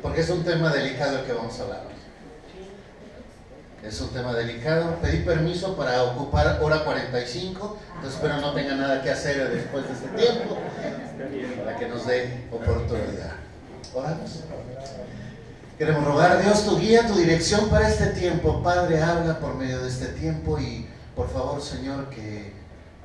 porque es un tema delicado el que vamos a hablar hoy. Es un tema delicado. Pedí permiso para ocupar hora 45, entonces espero no tenga nada que hacer después de este tiempo, para que nos dé oportunidad. Oramos. Queremos rogar a Dios tu guía, tu dirección para este tiempo. Padre, habla por medio de este tiempo y por favor, Señor, que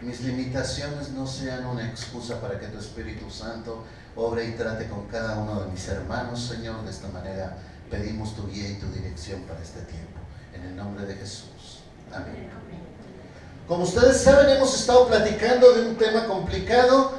mis limitaciones no sean una excusa para que tu Espíritu Santo obre y trate con cada uno de mis hermanos, Señor. De esta manera pedimos tu guía y tu dirección para este tiempo. En el nombre de Jesús. Amén. Como ustedes saben, hemos estado platicando de un tema complicado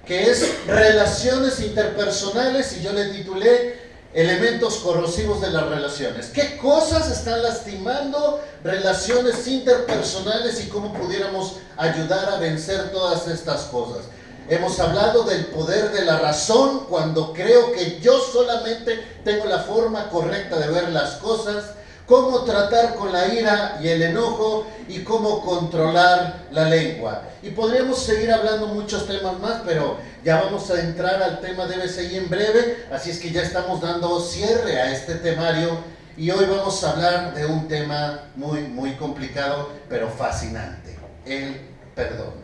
que es relaciones interpersonales, y yo le titulé elementos corrosivos de las relaciones. ¿Qué cosas están lastimando relaciones interpersonales y cómo pudiéramos ayudar a vencer todas estas cosas? Hemos hablado del poder de la razón, cuando creo que yo solamente tengo la forma correcta de ver las cosas, cómo tratar con la ira y el enojo y cómo controlar la lengua. Y podríamos seguir hablando muchos temas más, pero ya vamos a entrar al tema de BCI en breve, así es que ya estamos dando cierre a este temario y hoy vamos a hablar de un tema muy complicado, pero fascinante: el perdón.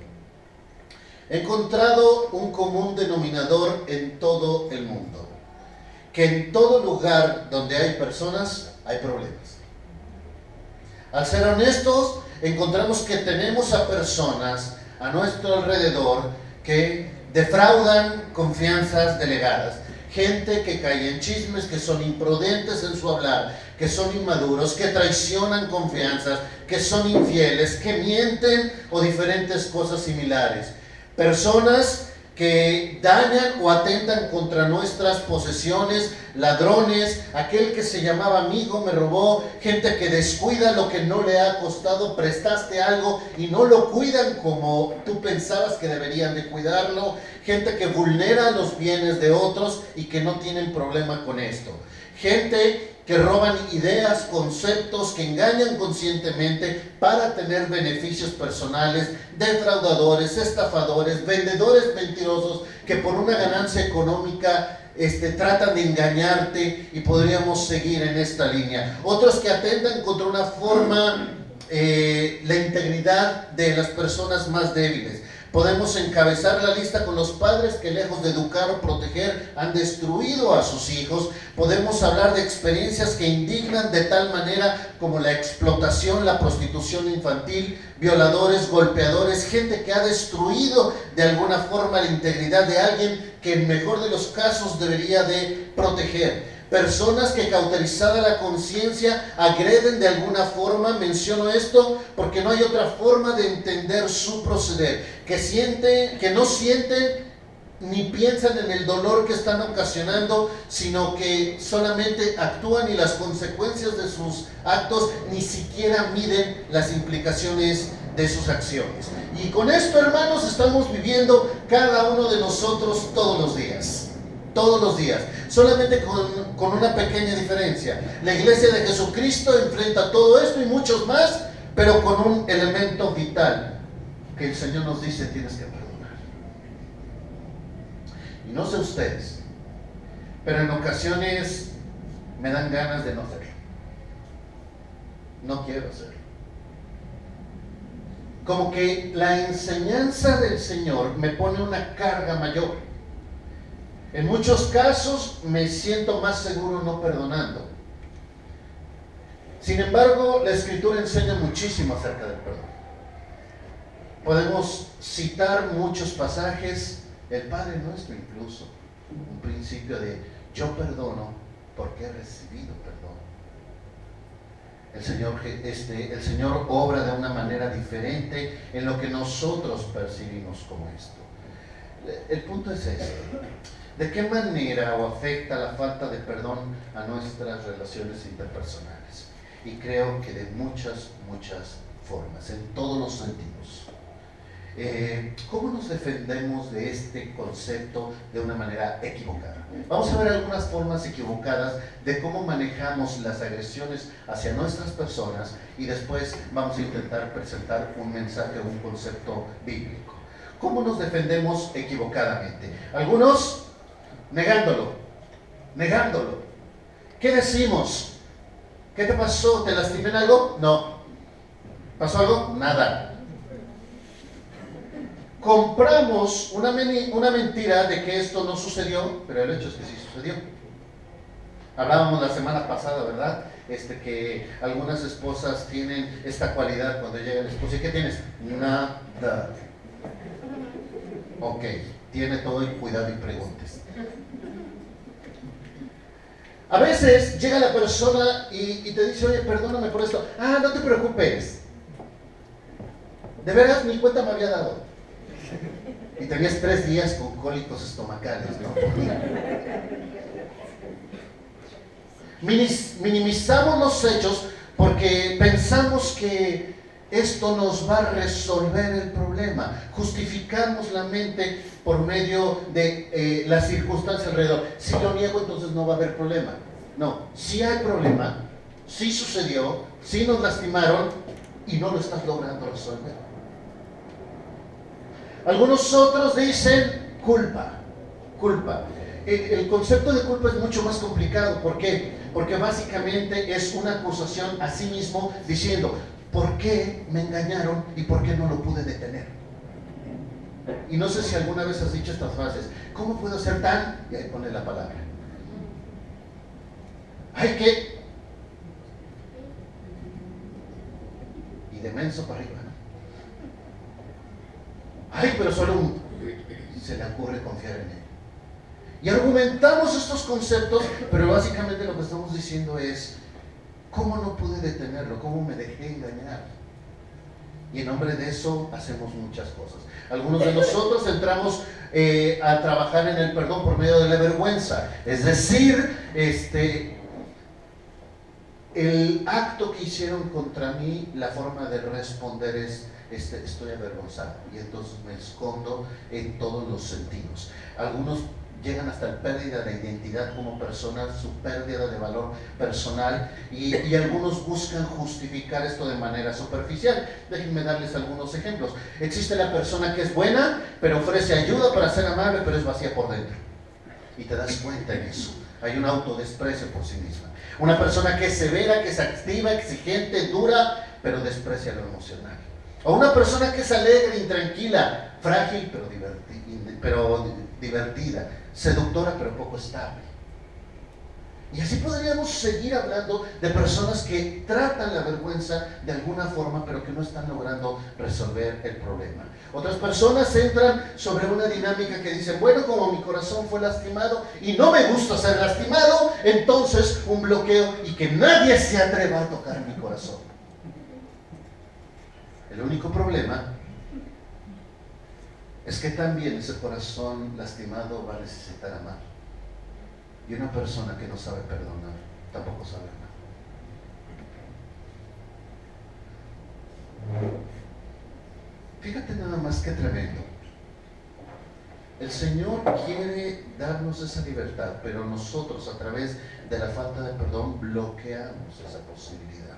He encontrado un común denominador en todo el mundo, que en todo lugar donde hay personas hay problemas. Al ser honestos, encontramos que tenemos a personas a nuestro alrededor que defraudan confianzas delegadas. Gente que cae en chismes, que son imprudentes en su hablar, que son inmaduros, que traicionan confianzas, que son infieles, que mienten o diferentes cosas similares. Personas que dañan o atentan contra nuestras posesiones, ladrones, aquel que se llamaba amigo me robó, gente que descuida lo que no le ha costado, prestaste algo y no lo cuidan como tú pensabas que deberían de cuidarlo, gente que vulnera los bienes de otros y que no tienen problema con esto, gente que roban ideas, conceptos, que engañan conscientemente para tener beneficios personales, defraudadores, estafadores, vendedores mentirosos que por una ganancia económica tratan de engañarte, y podríamos seguir en esta línea. Otros que atentan contra una forma, la integridad de las personas más débiles. Podemos encabezar la lista con los padres que, lejos de educar o proteger, han destruido a sus hijos. Podemos hablar de experiencias que indignan de tal manera como la explotación, la prostitución infantil, violadores, golpeadores, gente que ha destruido de alguna forma la integridad de alguien que en mejor de los casos debería de proteger. Personas que, cauterizada la conciencia, agreden de alguna forma. Menciono esto porque no hay otra forma de entender su proceder, que no sienten ni piensan en el dolor que están ocasionando, sino que solamente actúan, y las consecuencias de sus actos ni siquiera miden las implicaciones de sus acciones. Y con esto, hermanos, estamos viviendo cada uno de nosotros todos los días. Todos los días, solamente con una pequeña diferencia. La Iglesia de Jesucristo enfrenta todo esto y muchos más, pero con un elemento vital que el Señor nos dice: tienes que perdonar. Y no sé ustedes, pero en ocasiones me dan ganas de no hacerlo. No quiero hacerlo. Como que la enseñanza del Señor me pone una carga mayor. En muchos casos me siento más seguro no perdonando. Sin embargo, la Escritura enseña muchísimo acerca del perdón. Podemos citar muchos pasajes, el Padre Nuestro incluso, un principio de yo perdono porque he recibido perdón. El Señor obra de una manera diferente en lo que nosotros percibimos como esto. El punto es este: ¿de qué manera o afecta la falta de perdón a nuestras relaciones interpersonales? Y creo que de muchas formas, en todos los sentidos. ¿Cómo nos defendemos de este concepto de una manera equivocada? Vamos a ver algunas formas equivocadas de cómo manejamos las agresiones hacia nuestras personas, y después vamos a intentar presentar un mensaje o un concepto bíblico. ¿Cómo nos defendemos equivocadamente? Algunos negándolo. ¿Qué decimos? ¿Qué te pasó? ¿Te lastimé en algo? No. ¿Pasó algo? Nada. Compramos una mentira de que esto no sucedió, pero el hecho es que sí sucedió. Hablábamos la semana pasada, ¿verdad? Que algunas esposas tienen esta cualidad cuando llega el esposo. ¿Y qué tienes? Nada. Ok, tiene todo el cuidado y preguntes. A veces llega la persona y te dice, oye, perdóname por esto. Ah, no te preocupes. De veras, ni cuenta me había dado. Y tenías 3 días con cólicos estomacales, ¿no? Minimizamos los hechos porque pensamos que esto nos va a resolver el problema. Justificamos la mente por medio de las circunstancias alrededor. Si lo niego, entonces no va a haber problema. No, sí hay problema, sí sucedió, sí nos lastimaron y no lo estás logrando resolver. Algunos otros dicen culpa. El concepto de culpa es mucho más complicado. ¿Por qué? Porque básicamente es una acusación a sí mismo diciendo, ¿por qué me engañaron y por qué no lo pude detener? Y no sé si alguna vez has dicho estas frases, ¿cómo puedo ser tan? Y ahí pone la palabra. Ay, ¿qué? Y de menso para arriba, ¿no? Ay, pero solo se le ocurre confiar en él. Y argumentamos estos conceptos, pero básicamente lo que estamos diciendo es, ¿cómo no pude detenerlo? ¿Cómo me dejé engañar? Y en nombre de eso hacemos muchas cosas. Algunos de nosotros entramos a trabajar en el perdón por medio de la vergüenza. Es decir, el acto que hicieron contra mí, la forma de responder es, estoy avergonzado. Y entonces me escondo en todos los sentidos. Algunos llegan hasta la pérdida de identidad como personas, su pérdida de valor personal y algunos buscan justificar esto de manera superficial. Déjenme darles algunos ejemplos. Existe la persona que es buena, pero ofrece ayuda para ser amable, pero es vacía por dentro. Y te das cuenta en eso. Hay un autodesprecio por sí misma. Una persona que es severa, que es activa, exigente, dura, pero desprecia lo emocional. O una persona que es alegre, intranquila, frágil, pero divertida, seductora, pero poco estable. Y así podríamos seguir hablando de personas que tratan la vergüenza de alguna forma, pero que no están logrando resolver el problema. Otras personas entran sobre una dinámica que dicen, bueno, como mi corazón fue lastimado y no me gusta ser lastimado, entonces un bloqueo y que nadie se atreva a tocar mi corazón. El único problema es que también ese corazón lastimado va a necesitar amar. Y una persona que no sabe perdonar, tampoco sabe amar. Fíjate nada más que tremendo. El Señor quiere darnos esa libertad, pero nosotros a través de la falta de perdón bloqueamos esa posibilidad.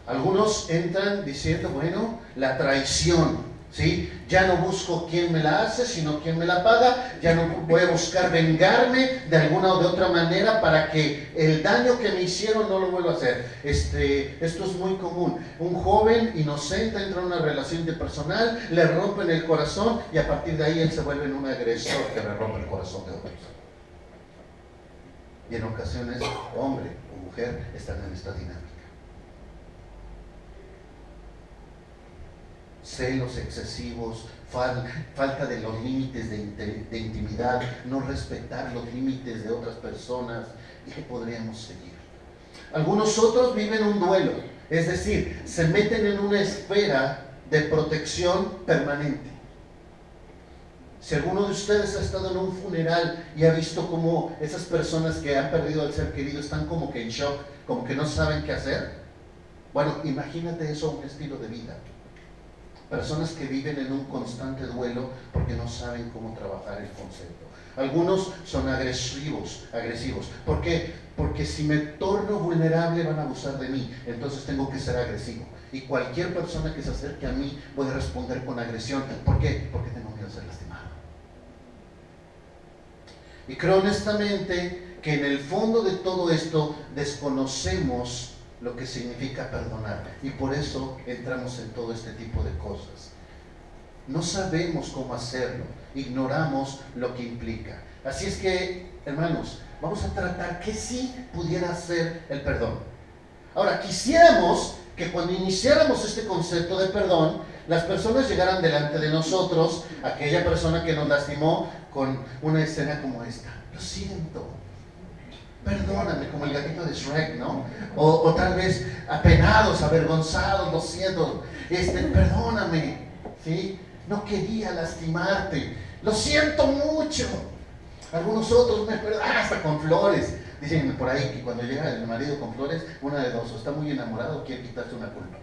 Algunos entran diciendo, bueno, la traición, ¿sí? Ya no busco quién me la hace, sino quién me la paga. Ya no voy a buscar vengarme de alguna o de otra manera para que el daño que me hicieron no lo vuelva a hacer. Esto es muy común. Un joven inocente entra en una relación interpersonal, le rompen el corazón y a partir de ahí él se vuelve un agresor que le rompe el corazón de otros. Y en ocasiones, hombre o mujer están en esta dinámica. Celos excesivos, falta de los límites de intimidad, no respetar los límites de otras personas, y que podríamos seguir. Algunos otros viven un duelo, es decir, se meten en una esfera de protección permanente. Si alguno de ustedes ha estado en un funeral y ha visto cómo esas personas que han perdido al ser querido están como que en shock, como que no saben qué hacer, bueno, imagínate eso, un estilo de vida. Personas que viven en un constante duelo porque no saben cómo trabajar el concepto. Algunos son agresivos. ¿Por qué? Porque si me torno vulnerable van a abusar de mí, entonces tengo que ser agresivo. Y cualquier persona que se acerque a mí puede responder con agresión. ¿Por qué? Porque tengo miedo a ser lastimado. Y creo honestamente que en el fondo de todo esto desconocemos lo que significa perdonar. Y por eso entramos en todo este tipo de cosas. No sabemos cómo hacerlo, ignoramos lo que implica. Así es que, hermanos, vamos a tratar que sí pudiera ser el perdón. Ahora, quisiéramos que cuando iniciáramos este concepto de perdón, las personas llegaran delante de nosotros, aquella persona que nos lastimó, con una escena como esta. Lo siento, perdóname, como el gatito de Shrek, ¿no? O tal vez apenados, avergonzados, lo siento, perdóname, ¿sí? No quería lastimarte, lo siento mucho. Algunos otros me perdonan hasta con flores. Dicen por ahí que cuando llega el marido con flores, una de dos, o está muy enamorado o quiere quitarse una culpa.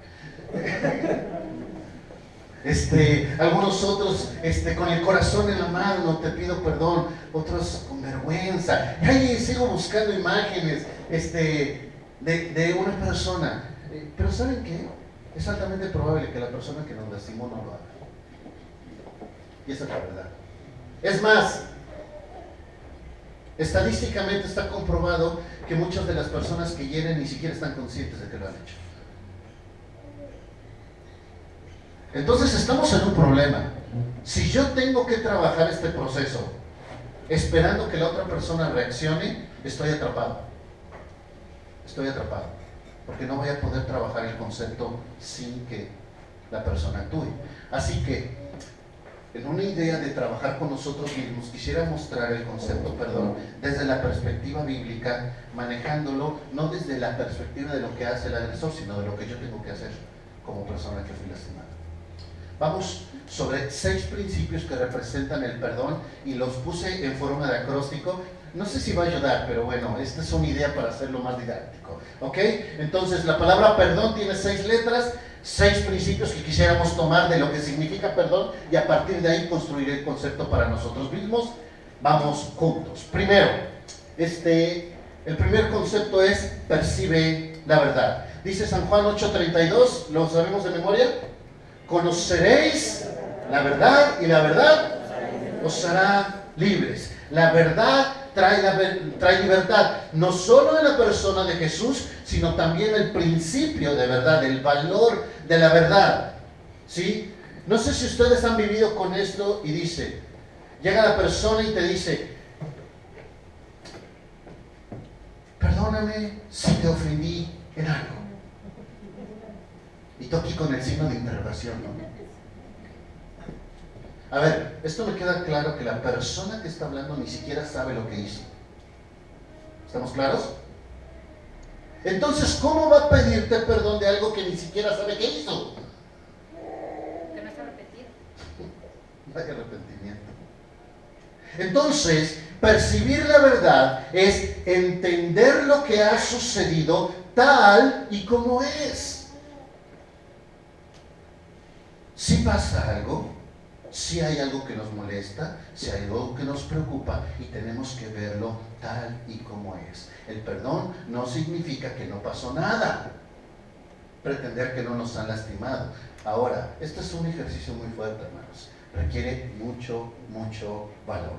Algunos otros con el corazón en la mano, te pido perdón. Otros con vergüenza. Y ahí sigo buscando imágenes de una persona. Pero ¿saben qué? Es altamente probable que la persona que nos lastimó no lo haga. Y esa es la verdad. Es más, estadísticamente está comprobado que muchas de las personas que hieren ni siquiera están conscientes de que lo han hecho. Entonces estamos en un problema. Si yo tengo que trabajar este proceso esperando que la otra persona reaccione, estoy atrapado. Estoy atrapado. Porque no voy a poder trabajar el concepto sin que la persona actúe. Así que, en una idea de trabajar con nosotros mismos, quisiera mostrar el concepto perdón desde la perspectiva bíblica, manejándolo no desde la perspectiva de lo que hace el agresor, sino de lo que yo tengo que hacer como persona que fui lastimada. Vamos sobre 6 principios que representan el perdón y los puse en forma de acróstico. No sé si va a ayudar, pero bueno, esta es una idea para hacerlo más didáctico. ¿Ok? Entonces, la palabra perdón tiene 6 letras, 6 principios que quisiéramos tomar de lo que significa perdón y a partir de ahí construir el concepto para nosotros mismos. Vamos juntos. Primero, el primer concepto es percibe la verdad. Dice San Juan 8:32, ¿lo sabemos de memoria? Conoceréis la verdad y la verdad os hará libres. La verdad trae libertad, no solo en la persona de Jesús, sino también el principio de verdad, el valor de la verdad. ¿Sí? No sé si ustedes han vivido con esto y llega la persona y te dice, perdóname si te ofendí en algo. Y tú aquí con el signo de interrogación, ¿no? A ver, esto me queda claro que la persona que está hablando ni siquiera sabe lo que hizo. ¿Estamos claros? Entonces, ¿cómo va a pedirte perdón de algo que ni siquiera sabe qué hizo? Que no se arrepentido. No hay arrepentimiento. Entonces, percibir la verdad es entender lo que ha sucedido tal y como es. Si pasa algo, si hay algo que nos molesta, si hay algo que nos preocupa y tenemos que verlo tal y como es. El perdón no significa que no pasó nada, pretender que no nos han lastimado. Ahora, este es un ejercicio muy fuerte, hermanos, requiere mucho valor.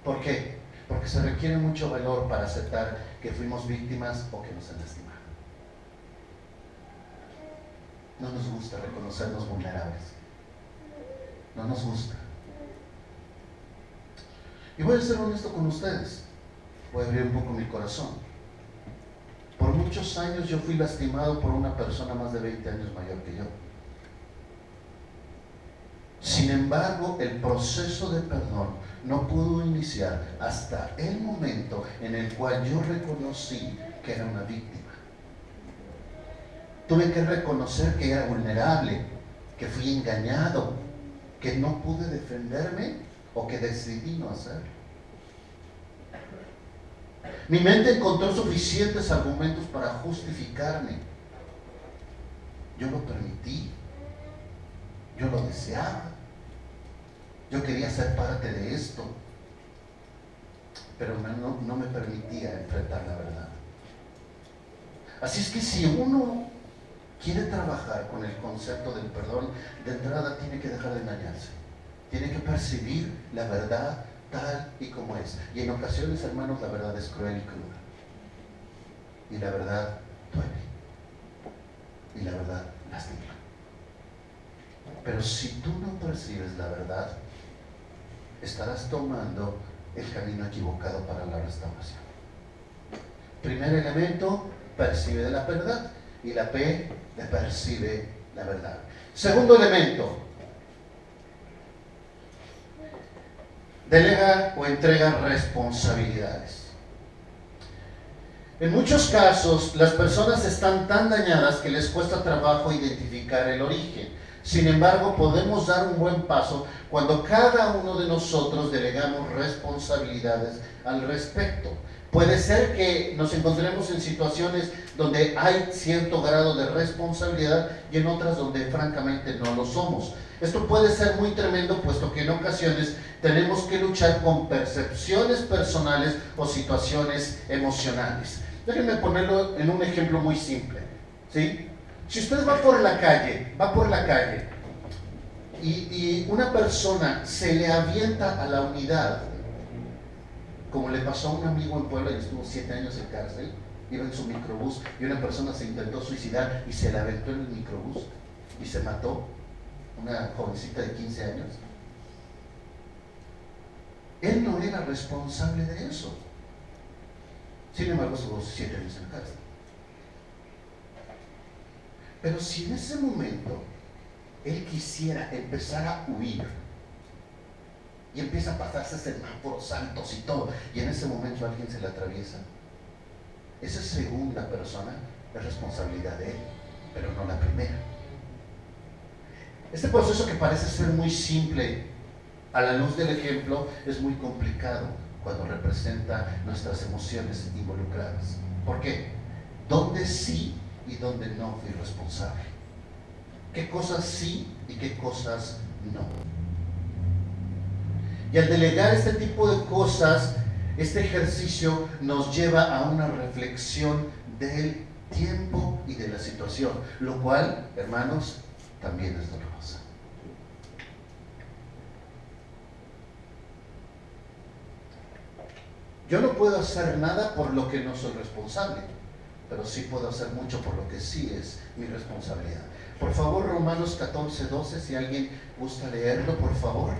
¿Por qué? Porque se requiere mucho valor para aceptar que fuimos víctimas o que nos han lastimado. No nos gusta reconocernos vulnerables. No nos gusta. Y voy a ser honesto con ustedes. Voy a abrir un poco mi corazón. Por muchos años yo fui lastimado por una persona más de 20 años mayor que yo. Sin embargo, el proceso de perdón no pudo iniciar hasta el momento en el cual yo reconocí que era una víctima. Tuve que reconocer que era vulnerable, que fui engañado, que no pude defenderme o que decidí no hacerlo. Mi mente encontró suficientes argumentos para justificarme. Yo lo permití, yo lo deseaba, yo quería ser parte de esto, pero no me permitía enfrentar la verdad. Así es que si uno quiere trabajar con el concepto del perdón, de entrada tiene que dejar de engañarse. Tiene que percibir la verdad tal y como es. Y en ocasiones, hermanos, la verdad es cruel y cruda. Y la verdad duele. Y la verdad lastima. Pero si tú no percibes la verdad, estarás tomando el camino equivocado para la restauración. Primer elemento, percibe de la verdad. Y la P de percibe la verdad. Segundo elemento, delega o entrega responsabilidades. En muchos casos, las personas están tan dañadas que les cuesta trabajo identificar el origen. Sin embargo, podemos dar un buen paso cuando cada uno de nosotros delegamos responsabilidades al respecto. Puede ser que nos encontremos en situaciones donde hay cierto grado de responsabilidad y en otras donde francamente no lo somos. Esto puede ser muy tremendo, puesto que en ocasiones tenemos que luchar con percepciones personales o situaciones emocionales. Déjenme ponerlo en un ejemplo muy simple, ¿sí? Si usted va por la calle y una persona se le avienta a la unidad, como le pasó a un amigo en Puebla y estuvo 7 años en cárcel, iba en su microbús y una persona se intentó suicidar y se le aventó en el microbús y se mató, una jovencita de 15 años. Él no era responsable de eso. Sin embargo, estuvo 7 años en cárcel. Pero si en ese momento él quisiera empezar a huir y empieza a pasarse semáforos santos y todo, y en ese momento alguien se le atraviesa, esa segunda persona es responsabilidad de él, pero no la primera. Este proceso, que parece ser muy simple a la luz del ejemplo, es muy complicado cuando representa nuestras emociones involucradas. ¿Por qué? ¿Dónde sí y dónde no fui responsable? ¿Qué cosas sí y qué cosas no? Y al delegar este tipo de cosas, este ejercicio nos lleva a una reflexión del tiempo y de la situación, lo cual, hermanos, también es dolorosa. Yo no puedo hacer nada por lo que no soy responsable, pero sí puedo hacer mucho por lo que sí es mi responsabilidad. Por favor, Romanos 14:12, si alguien gusta leerlo, por favor.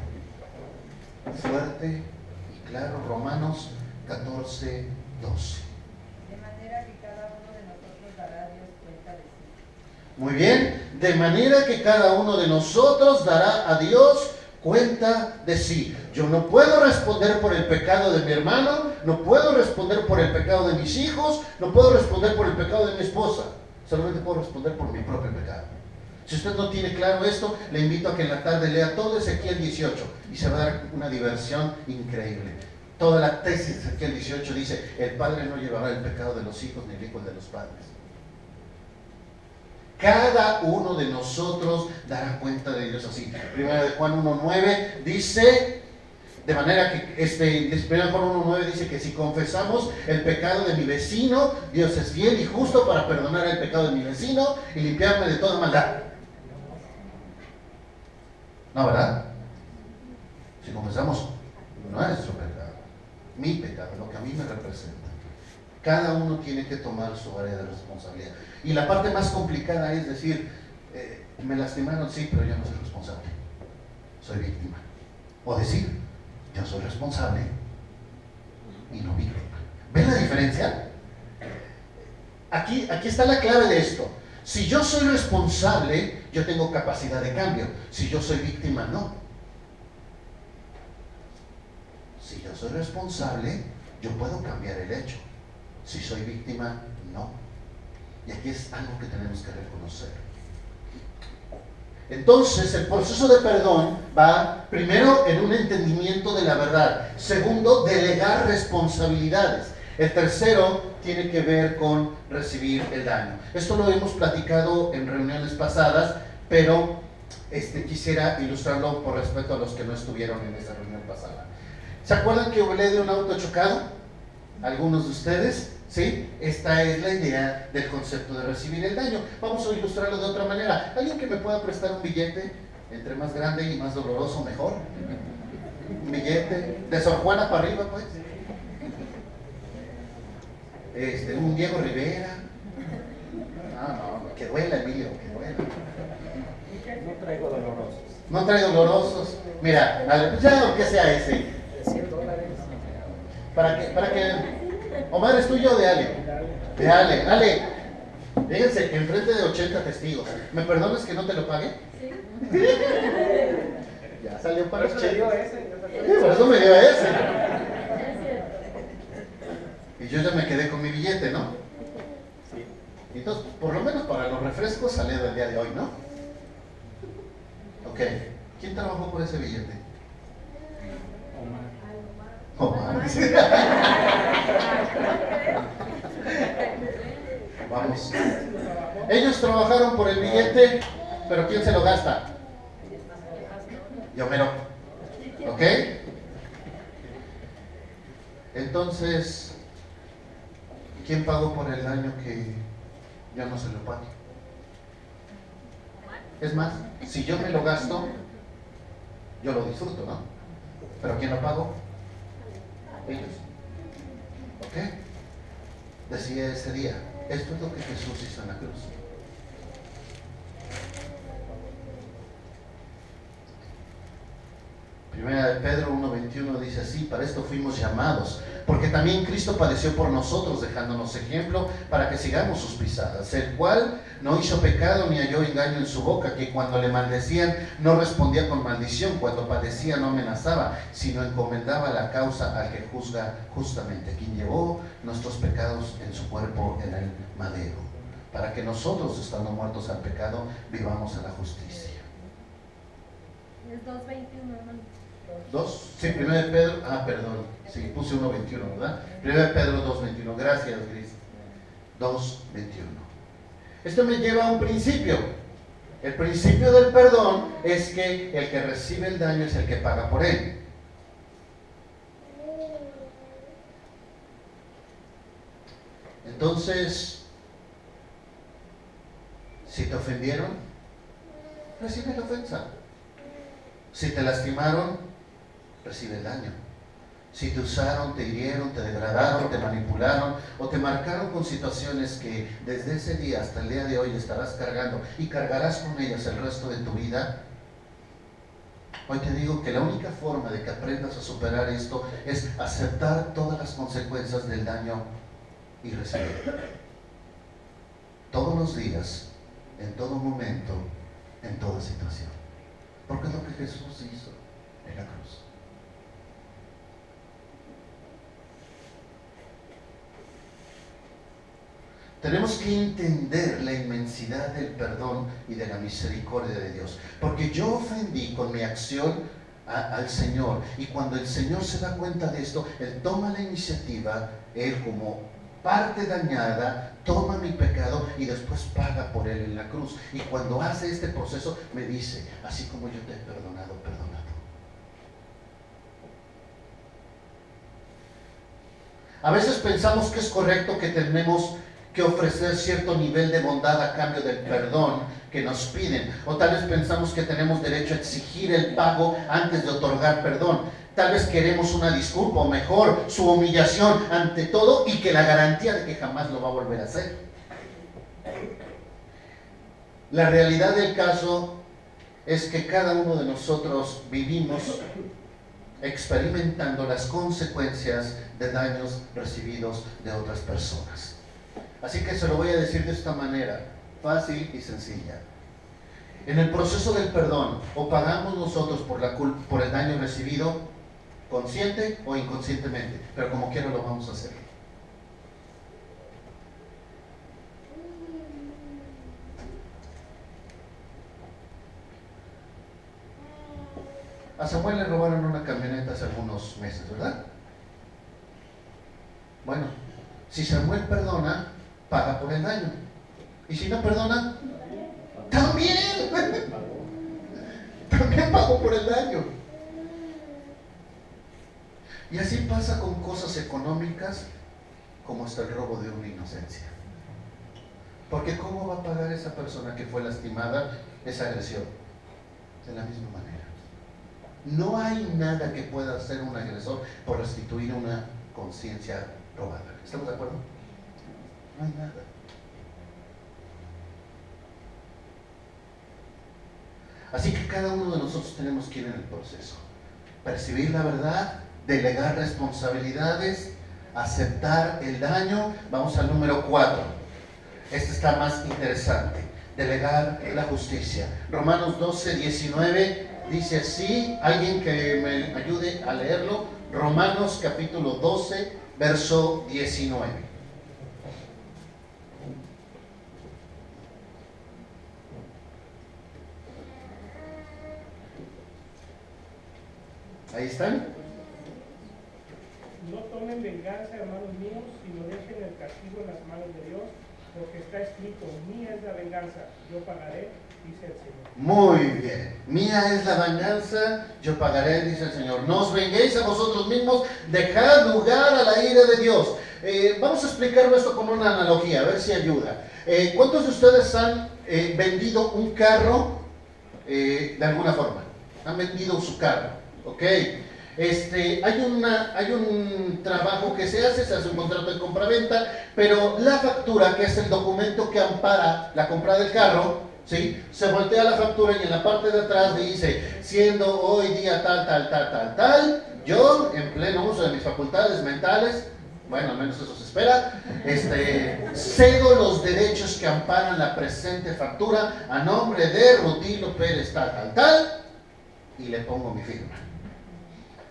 Fuerte y claro, Romanos 14:12. De manera que cada uno de nosotros dará a Dios cuenta de sí. Muy bien, de manera que cada uno de nosotros dará a Dios cuenta de sí. Yo no puedo responder por el pecado de mi hermano, no puedo responder por el pecado de mis hijos, no puedo responder por el pecado de mi esposa, solamente puedo responder por mi propio pecado. Si usted no tiene claro esto, le invito a que en la tarde lea todo Ezequiel 18 y se va a dar una diversión increíble. Toda la tesis de Ezequiel 18 dice: el padre no llevará el pecado de los hijos ni el hijo el de los padres. Cada uno de nosotros dará cuenta de Dios así. Primera de Juan 1:9 dice, de manera que, Primera de Juan 1:9 dice que si confesamos el pecado de mi vecino, Dios es fiel y justo para perdonar el pecado de mi vecino y limpiarme de toda maldad. ¿No, verdad? Si confesamos nuestro pecado, mi pecado, lo que a mí me representa, cada uno tiene que tomar su área de responsabilidad. Y la parte más complicada es decir, me lastimaron, sí, pero yo no soy responsable, soy víctima. O decir, yo soy responsable y no víctima. ¿Ven la diferencia? Aquí está la clave de esto. Si yo soy responsable, yo tengo capacidad de cambio. Si yo soy víctima, no. Si yo soy responsable, yo puedo cambiar el hecho. Si soy víctima, no. Y aquí es algo que tenemos que reconocer. Entonces, el proceso de perdón va primero en un entendimiento de la verdad. Segundo, delegar responsabilidades. El tercero tiene que ver con recibir el daño. Esto lo hemos platicado en reuniones pasadas, pero quisiera ilustrarlo por respeto a los que no estuvieron en esa reunión pasada. ¿Se acuerdan que hablé de un auto chocado? ¿Algunos de ustedes? ¿Sí? Esta es la idea del concepto de recibir el daño. Vamos a ilustrarlo de otra manera. ¿Alguien que me pueda prestar un billete? Entre más grande y más doloroso, mejor. Un billete, de Sor Juana para arriba, pues. Un Diego Rivera. No, que duela, Emilio, que duela. No traigo dolorosos. No trae dolorosos. Mira, ya aunque sea ese. $100. Para que Omar, ¿es tuyo o de Ale? De Ale. Ale, fíjense, enfrente de 80 testigos. ¿Me perdonas que no te lo pague? Sí. Ya salió para los cheques. Por eso me dio ese. Y yo ya me quedé con mi billete, ¿no? Sí. Entonces, por lo menos para los refrescos salió del día de hoy, ¿no? Ok. ¿Quién trabajó por ese billete? Omar. Vamos. Ellos trabajaron por el billete, pero ¿quién se lo gasta? Yo mero. ¿Ok? Entonces, ¿quién pagó por el daño que yo no se lo pague? Es más, si yo me lo gasto, yo lo disfruto, ¿no? ¿Pero quién lo pagó? Ellos. ¿Ok? Decía ese día, esto es lo que Jesús hizo en la cruz. Primera de Pedro 1:21 dice así: para esto fuimos llamados, porque también Cristo padeció por nosotros, dejándonos ejemplo para que sigamos sus pisadas, el cual no hizo pecado ni halló engaño en su boca, que cuando le maldecían no respondía con maldición, cuando padecía no amenazaba, sino encomendaba la causa al que juzga justamente, quien llevó nuestros pecados en su cuerpo en el madero, para que nosotros, estando muertos al pecado, vivamos a la justicia. Es 2:21, hermano. ¿2? Sí, 1 de Pedro, perdón, sí, puse 1:21, ¿verdad? 1 de Pedro 2:21, gracias, Gris. 2:21. Esto me lleva a un principio. El principio del perdón es que el que recibe el daño es el que paga por él. Entonces, si te ofendieron, recibe la ofensa. Si te lastimaron, recibe el daño. Si te usaron, te hirieron, te degradaron, te manipularon o te marcaron con situaciones que desde ese día hasta el día de hoy estarás cargando y cargarás con ellas el resto de tu vida, hoy te digo que la única forma de que aprendas a superar esto es aceptar todas las consecuencias del daño y recibir. Todos los días, en todo momento, en toda situación. Porque es lo que Jesús hizo en la cruz. Tenemos que entender la inmensidad del perdón y de la misericordia de Dios. Porque yo ofendí con mi acción al Señor. Y cuando el Señor se da cuenta de esto, Él toma la iniciativa, Él como parte dañada, toma mi pecado y después paga por él en la cruz. Y cuando hace este proceso, me dice, así como yo te he perdonado, perdona tú. A veces pensamos que es correcto que tenemos que ofrecer cierto nivel de bondad a cambio del perdón que nos piden. O tal vez pensamos que tenemos derecho a exigir el pago antes de otorgar perdón. Tal vez queremos una disculpa o mejor, su humillación ante todo y que la garantía de que jamás lo va a volver a hacer. La realidad del caso es que cada uno de nosotros vivimos experimentando las consecuencias de daños recibidos de otras personas. Así que se lo voy a decir de esta manera, fácil y sencilla. En el proceso del perdón, o pagamos nosotros por el daño recibido, consciente o inconscientemente, pero como quiera lo vamos a hacer. A Samuel le robaron una camioneta hace algunos meses, ¿verdad? Bueno, si Samuel perdona, paga por el daño. Y si no perdona, también pagó por el daño. Y así pasa con cosas económicas como hasta el robo de una inocencia. Porque ¿cómo va a pagar esa persona que fue lastimada esa agresión? De la misma manera. No hay nada que pueda hacer un agresor por restituir una conciencia robada. ¿Estamos de acuerdo? No hay nada. Así que cada uno de nosotros tenemos que ir en el proceso. Percibir la verdad, delegar responsabilidades, aceptar el daño. Vamos al número 4. Este está más interesante. Delegar la justicia. Romanos 12, 19 dice así. Alguien que me ayude a leerlo. Romanos capítulo 12, verso 19. Ahí están. No tomen venganza, hermanos míos, sino dejen el castigo en las manos de Dios, porque está escrito: mía es la venganza, yo pagaré, dice el Señor. Muy bien. Mía es la venganza, yo pagaré, dice el Señor. No os venguéis a vosotros mismos, dejad lugar a la ira de Dios. Vamos a explicarlo esto con una analogía, a ver si ayuda. ¿Cuántos de ustedes han vendido un carro de alguna forma? Han vendido su carro. Ok, hay un trabajo que se hace un contrato de compraventa, pero la factura, que es el documento que ampara la compra del carro, ¿sí? Se voltea la factura y en la parte de atrás dice: siendo hoy día tal, yo, en pleno uso de mis facultades mentales, bueno, al menos eso se espera, cedo los derechos que amparan la presente factura a nombre de Rutilo Pérez tal, y le pongo mi firma.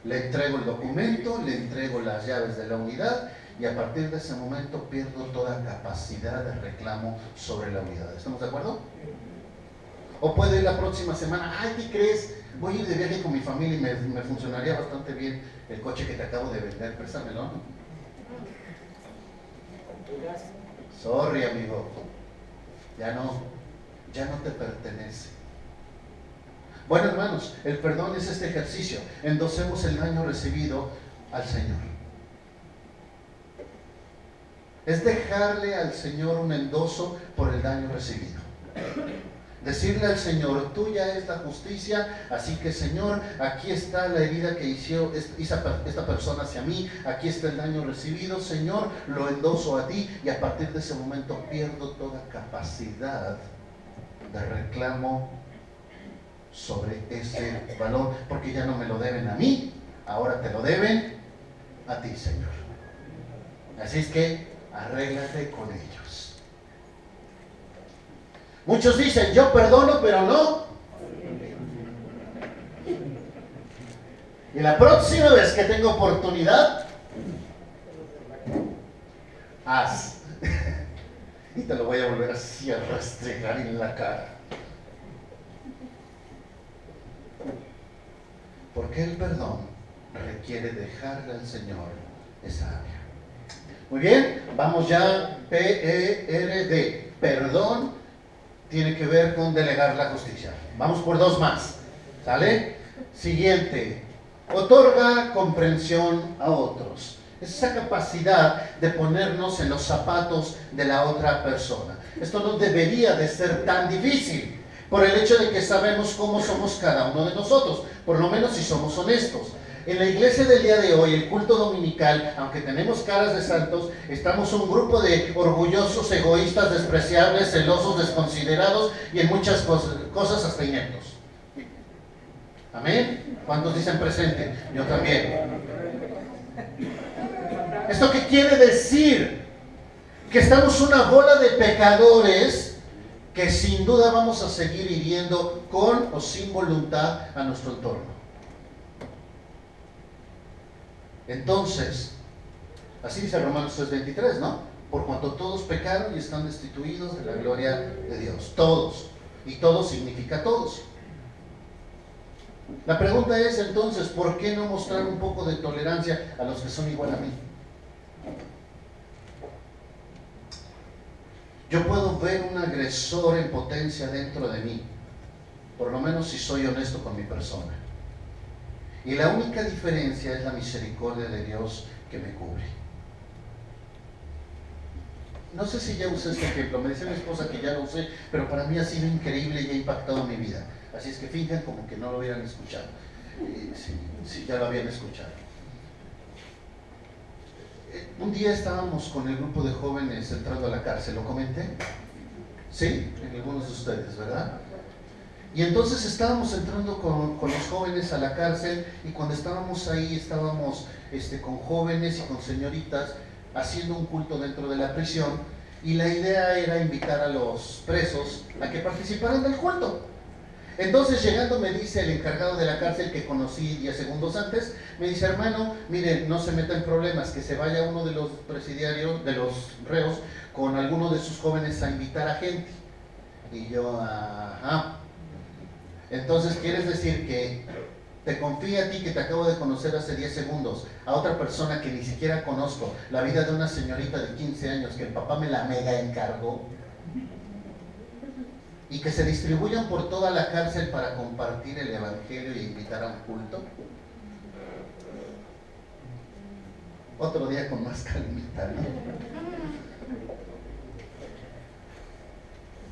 Le entrego el documento, le entrego las llaves de la unidad y a partir de ese momento pierdo toda capacidad de reclamo sobre la unidad. ¿Estamos de acuerdo? O puede ir la próxima semana: ay, ¿qué crees? Voy a ir de viaje con mi familia y me funcionaría bastante bien el coche que te acabo de vender, préstamelo, ¿no? Sorry, amigo, ya no te pertenece. Bueno, hermanos, el perdón es este ejercicio. Endosemos el daño recibido al Señor. Es dejarle al Señor un endoso por el daño recibido. Decirle al Señor: tuya es la justicia, así que, Señor, aquí está la herida que hizo esta persona hacia mí, aquí está el daño recibido, Señor, lo endoso a ti, y a partir de ese momento pierdo toda capacidad de reclamo sobre ese valor, porque ya no me lo deben a mí, ahora te lo deben a ti, Señor. Así es que arréglate con ellos. Muchos dicen: yo perdono, pero no. Y la próxima vez que tenga oportunidad, haz. Y te lo voy a volver así a restregar en la cara. Porque el perdón requiere dejarle al Señor esa área. Muy bien, vamos ya. PERD. Perdón tiene que ver con delegar la justicia. Vamos por 2 más. ¿Sale? Siguiente. Otorga comprensión a otros. Es esa capacidad de ponernos en los zapatos de la otra persona. Esto no debería de ser tan difícil, por el hecho de que sabemos cómo somos cada uno de nosotros, por lo menos si somos honestos. En la iglesia del día de hoy, el culto dominical, aunque tenemos caras de santos, estamos un grupo de orgullosos, egoístas, despreciables, celosos, desconsiderados y en muchas cosas hasta ineptos. ¿Amén? ¿Cuántos dicen presente? Yo también. ¿Esto qué quiere decir? Que estamos una bola de pecadores que sin duda vamos a seguir hiriendo con o sin voluntad a nuestro entorno. Entonces, así dice Romanos 3:23, ¿no? Por cuanto todos pecaron y están destituidos de la gloria de Dios. Todos. Y todos significa todos. La pregunta es entonces: ¿por qué no mostrar un poco de tolerancia a los que son igual a mí? Yo puedo ver un agresor en potencia dentro de mí, por lo menos si soy honesto con mi persona. Y la única diferencia es la misericordia de Dios que me cubre. No sé si ya usé este ejemplo, me dice mi esposa que ya lo usé, pero para mí ha sido increíble y ha impactado mi vida. Así es que finjan como que no lo hubieran escuchado. si ya lo habían escuchado. Un día estábamos con el grupo de jóvenes entrando a la cárcel, ¿lo comenté? Sí, en algunos de ustedes, ¿verdad? Y entonces estábamos entrando con los jóvenes a la cárcel, y cuando estábamos ahí estábamos con jóvenes y con señoritas haciendo un culto dentro de la prisión, y la idea era invitar a los presos a que participaran del culto. Entonces, llegando, me dice el encargado de la cárcel, que conocí 10 segundos antes, me dice: hermano, miren, no se meta en problemas, que se vaya uno de los presidiarios, de los reos, con alguno de sus jóvenes a invitar a gente. Y yo, ajá. Entonces, ¿quieres decir que te confía a ti, que te acabo de conocer hace 10 segundos, a otra persona que ni siquiera conozco, la vida de una señorita de 15 años, que el papá me la mega encargó, y que se distribuyan por toda la cárcel para compartir el evangelio y invitar a un culto? Otro día con más calmita, ¿no?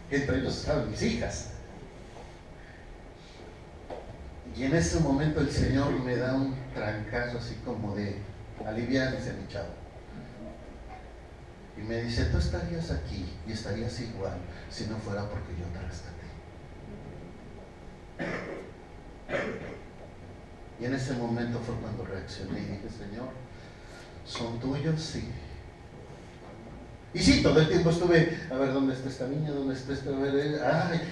Entre ellos estaban mis hijas. Y en ese momento el Señor me da un trancazo así como de: aliviánese, mi chavo. Y me dice: tú estarías aquí y estarías igual si no fuera porque yo te rescaté. Y en ese momento fue cuando reaccioné y dije: Señor, ¿son tuyos? Sí. Y sí, todo el tiempo estuve, a ver, ¿dónde está esta niña? ¿Dónde está esta?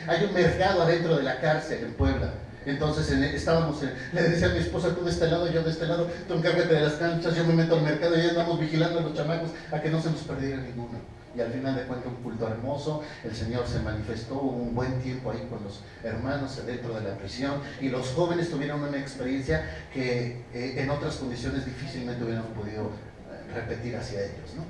Hay un mercado adentro de la cárcel en Puebla. Entonces le decía a mi esposa: tú de este lado, yo de este lado, tú encárgate de las canchas, yo me meto al mercado, y ya andamos vigilando a los chamacos a que no se nos perdiera ninguno. Y al final de cuentas, un culto hermoso, el Señor se manifestó, hubo un buen tiempo ahí con los hermanos dentro de la prisión, y los jóvenes tuvieron una experiencia que en otras condiciones difícilmente hubiéramos podido repetir hacia ellos, ¿no?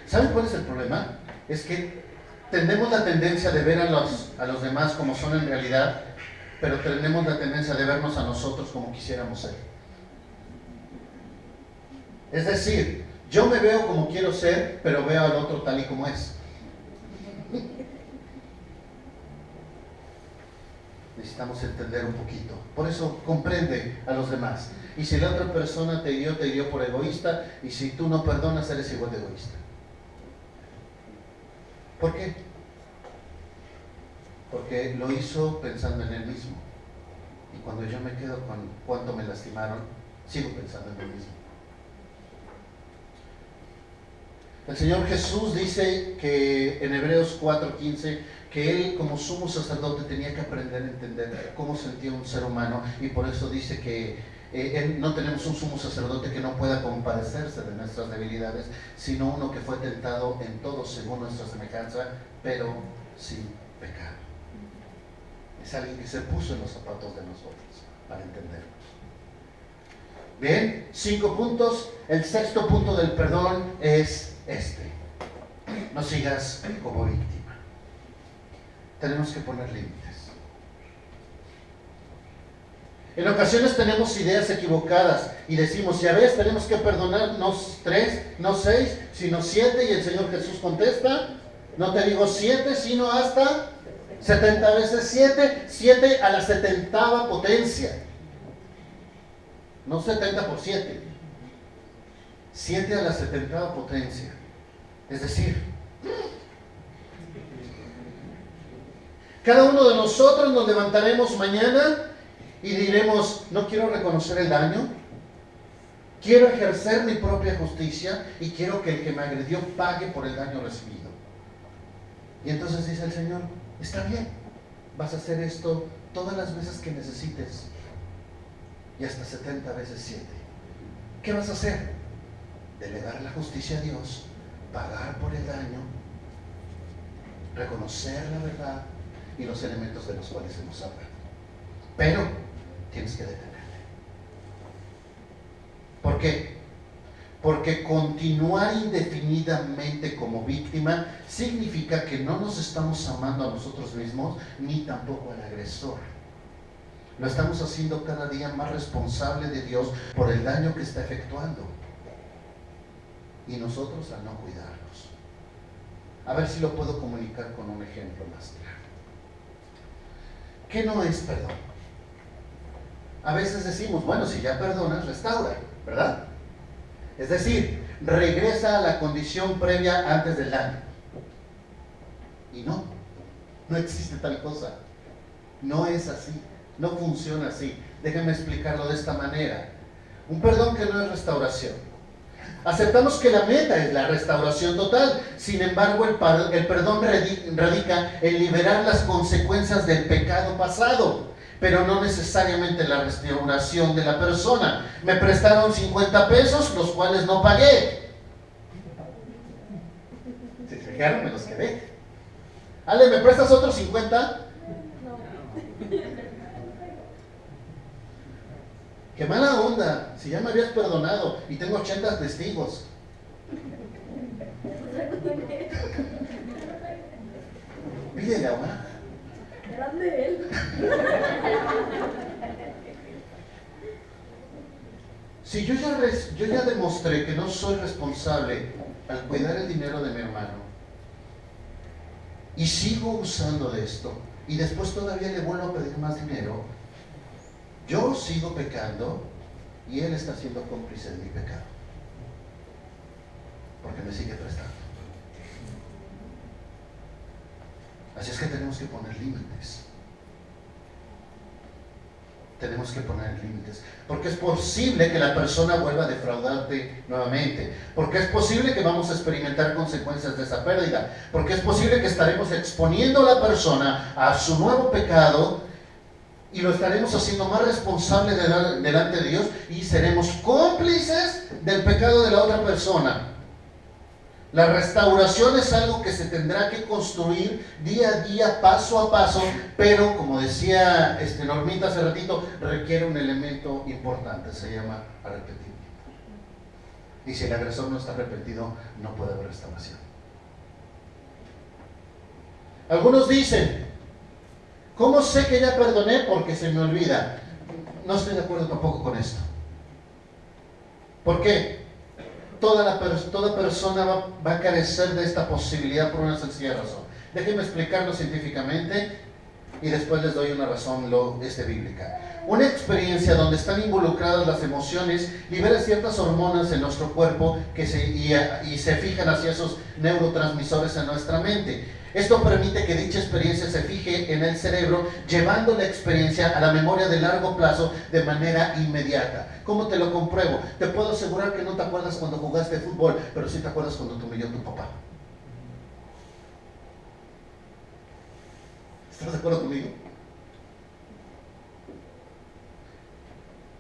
¿Saben cuál es el problema? Es que tenemos la tendencia de ver a los demás como son en realidad, pero tenemos la tendencia de vernos a nosotros como quisiéramos ser. Es decir, yo me veo como quiero ser, pero veo al otro tal y como es. Necesitamos entender un poquito. Por eso, comprende a los demás. Y si la otra persona te hirió por egoísta, y si tú no perdonas, eres igual de egoísta. ¿Por qué? Porque lo hizo pensando en él mismo. Y cuando yo me quedo con cuánto me lastimaron, sigo pensando en mí mismo. El Señor Jesús dice que en Hebreos 4:15, que Él como sumo sacerdote tenía que aprender a entender cómo sentía un ser humano, y por eso dice que no tenemos un sumo sacerdote que no pueda compadecerse de nuestras debilidades, sino uno que fue tentado en todo según nuestra semejanza, pero sin pecado. Es alguien que se puso en los zapatos de nosotros para entendernos. Bien, 5 puntos. El 6.º punto del perdón es este: no sigas como víctima. Tenemos que poner límites. En ocasiones tenemos ideas equivocadas y decimos: ya ves, tenemos que perdonar no 3, no 6, sino 7, y el Señor Jesús contesta: no te digo 7, sino hasta 70 veces 7, 7 a la 70ª potencia. No 70 por 7, 7 a la 70ª potencia. Es decir, cada uno de nosotros nos levantaremos mañana y diremos: no quiero reconocer el daño, quiero ejercer mi propia justicia y quiero que el que me agredió pague por el daño recibido. Y entonces dice el Señor: está bien, vas a hacer esto todas las veces que necesites, y hasta 70 veces 7. ¿Qué vas a hacer? Delegar la justicia a Dios, pagar por el daño, reconocer la verdad y los elementos de los cuales hemos hablado. Pero tienes que detenerte. ¿Por qué? Porque continuar indefinidamente como víctima significa que no nos estamos amando a nosotros mismos, ni tampoco al agresor. Lo estamos haciendo cada día más responsable de Dios por el daño que está efectuando. Y nosotros al no cuidarnos. A ver si lo puedo comunicar con un ejemplo más claro. ¿Qué no es perdón? A veces decimos, bueno, si ya perdonas, restaura, ¿verdad? Es decir, regresa a la condición previa antes del daño. Y no existe tal cosa. No es así, no funciona así. Déjenme explicarlo de esta manera. Un perdón que no es restauración. Aceptamos que la meta es la restauración total. Sin embargo, el perdón radica en liberar las consecuencias del pecado pasado, pero no necesariamente la restauración de la persona. Me prestaron 50 pesos, los cuales no pagué. ¿Se fijaron? Me los quedé. Ale, ¿me prestas otros 50? ¡Qué mala onda! Si ya me habías perdonado y tengo 80 testigos. Pídele ahora. Eran de él. Si yo ya demostré que no soy responsable al cuidar el dinero de mi hermano y sigo usando de esto y después todavía le vuelvo a pedir más dinero, yo sigo pecando y él está siendo cómplice de mi pecado porque me sigue prestando. Así es que tenemos que poner límites. Tenemos que poner límites, porque es posible que la persona vuelva a defraudarte nuevamente, porque es posible que vamos a experimentar consecuencias de esa pérdida, porque es posible que estaremos exponiendo a la persona a su nuevo pecado y lo estaremos haciendo más responsable delante de Dios y seremos cómplices del pecado de la otra persona. La restauración es algo que se tendrá que construir día a día, paso a paso, pero como decía Normita hace ratito, requiere un elemento importante, se llama arrepentimiento. Y si el agresor no está arrepentido, no puede haber restauración. Algunos dicen, ¿cómo sé que ya perdoné? Porque se me olvida. No estoy de acuerdo tampoco con esto. ¿Por qué? Toda persona va a carecer de esta posibilidad por una sencilla razón. Déjenme explicarlo científicamente y después les doy una razón bíblica. Una experiencia donde están involucradas las emociones libera ciertas hormonas en nuestro cuerpo y se fijan hacia esos neurotransmisores en nuestra mente. Esto permite que dicha experiencia se fije en el cerebro, llevando la experiencia a la memoria de largo plazo de manera inmediata. ¿Cómo te lo compruebo? Te puedo asegurar que no te acuerdas cuando jugaste fútbol, pero sí te acuerdas cuando te humilló tu papá. ¿Estás de acuerdo conmigo?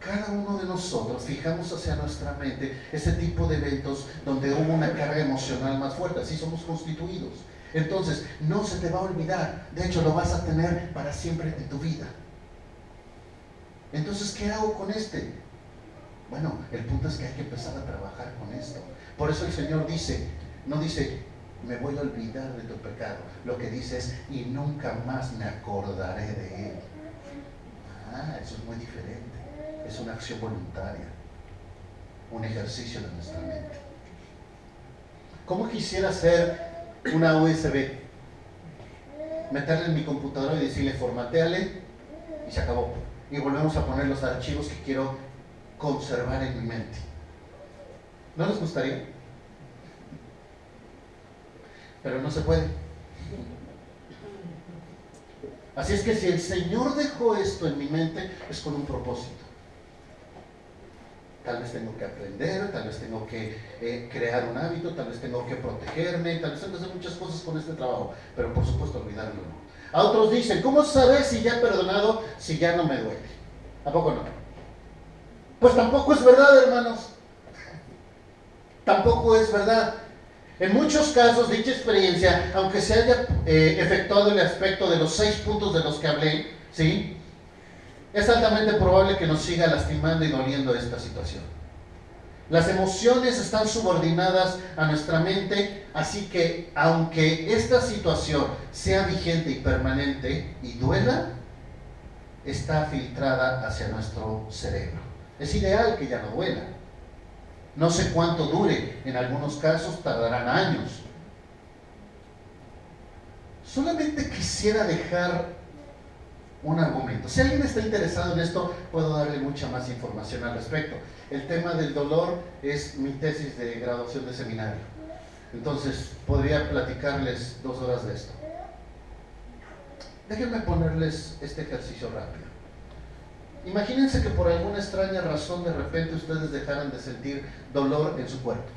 Cada uno de nosotros fijamos hacia nuestra mente ese tipo de eventos donde hubo una carga emocional más fuerte. Así somos constituidos. Entonces, no se te va a olvidar. De hecho, lo vas a tener para siempre en tu vida. Entonces, ¿qué hago con este? Bueno, el punto es que hay que empezar a trabajar con esto. Por eso el Señor no dice, me voy a olvidar de tu pecado. Lo que dice es, y nunca más me acordaré de él. Eso es muy diferente. Es una acción voluntaria. Un ejercicio de nuestra mente. ¿Cómo quisiera hacer una USB? Meterle en mi computadora y decirle formateale y se acabó. Y volvemos a poner los archivos que quiero conservar en mi mente. ¿No les gustaría? Pero no se puede. Así es que si el Señor dejó esto en mi mente, es con un propósito. Tal vez tengo que aprender, tal vez tengo que crear un hábito, tal vez tengo que protegerme, tal vez tengo que hacer muchas cosas con este trabajo, pero por supuesto olvidarlo no. A otros dicen, ¿cómo saber si ya he perdonado, si ya no me duele? ¿A poco no? Pues tampoco es verdad, hermanos. Tampoco es verdad. En muchos casos, dicha experiencia, aunque se haya efectuado el aspecto de los 6 puntos de los que hablé, ¿sí?, es altamente probable que nos siga lastimando y doliendo esta situación. Las emociones están subordinadas a nuestra mente, así que aunque esta situación sea vigente y permanente y duela, está filtrada hacia nuestro cerebro. Es ideal que ya no duela. No sé cuánto dure, en algunos casos tardarán años. Solamente quisiera dejar un argumento. Si alguien está interesado en esto, puedo darle mucha más información al respecto. El tema del dolor es mi tesis de graduación de seminario. Entonces, podría platicarles 2 horas de esto. Déjenme ponerles este ejercicio rápido. Imagínense que por alguna extraña razón de repente ustedes dejaran de sentir dolor en su cuerpo.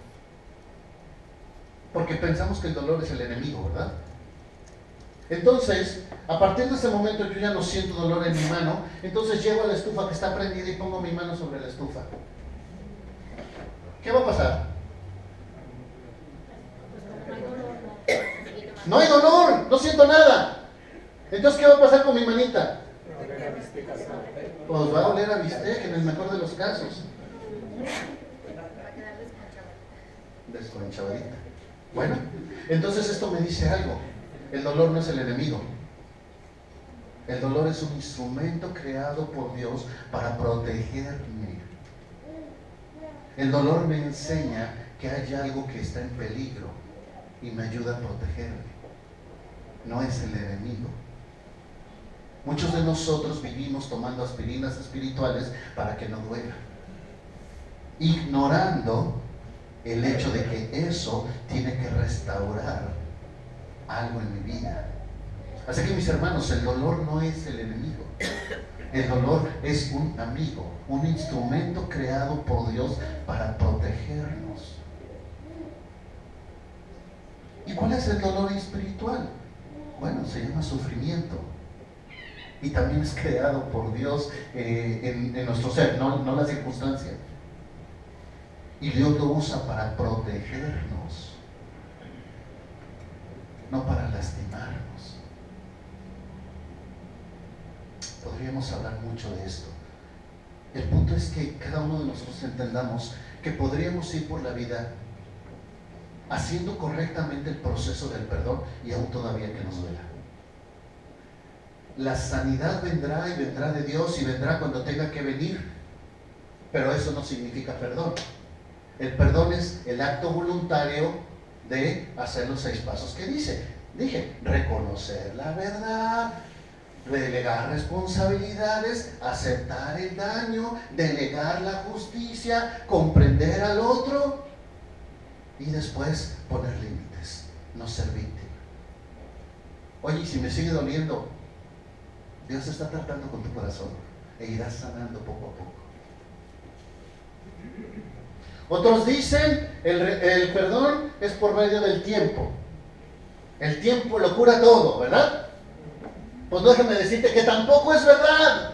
Porque pensamos que el dolor es el enemigo, ¿verdad? Entonces, a partir de ese momento yo ya no siento dolor en mi mano, entonces llego a la estufa que está prendida y pongo mi mano sobre la estufa. ¿Qué va a pasar? No hay dolor, no siento nada. Entonces, ¿qué va a pasar con mi manita? Pues va a oler a bistec en el mejor de los casos. Desconchavadita. Bueno, entonces esto me dice algo. El dolor no es el enemigo. El dolor es un instrumento creado por Dios para protegerme. El dolor me enseña que hay algo que está en peligro y me ayuda a protegerme. No es el enemigo. Muchos de nosotros vivimos tomando aspirinas espirituales para que no duela, ignorando el hecho de que eso tiene que restaurar algo en mi vida. Así que, mis hermanos, el dolor no es el enemigo. El dolor es un amigo, un instrumento creado por Dios para protegernos. ¿Y cuál es el dolor espiritual? Bueno, se llama sufrimiento. Y también es creado por Dios en nuestro ser, no la circunstancia. Y Dios lo usa para protegernos, no para lastimarnos. Podríamos hablar mucho de esto. El punto es que cada uno de nosotros entendamos que podríamos ir por la vida haciendo correctamente el proceso del perdón y aún todavía que nos duela. La sanidad vendrá y vendrá de Dios y vendrá cuando tenga que venir, pero eso no significa perdón. El perdón es el acto voluntario de hacer los 6 pasos que dije, reconocer la verdad, delegar responsabilidades, aceptar el daño, delegar la justicia, comprender al otro y después poner límites, no ser víctima. Oye, y si me sigue doliendo, Dios está tratando con tu corazón e irás sanando poco a poco. Otros dicen, el perdón es por medio del tiempo. El tiempo lo cura todo, ¿verdad? Pues déjame decirte que tampoco es verdad.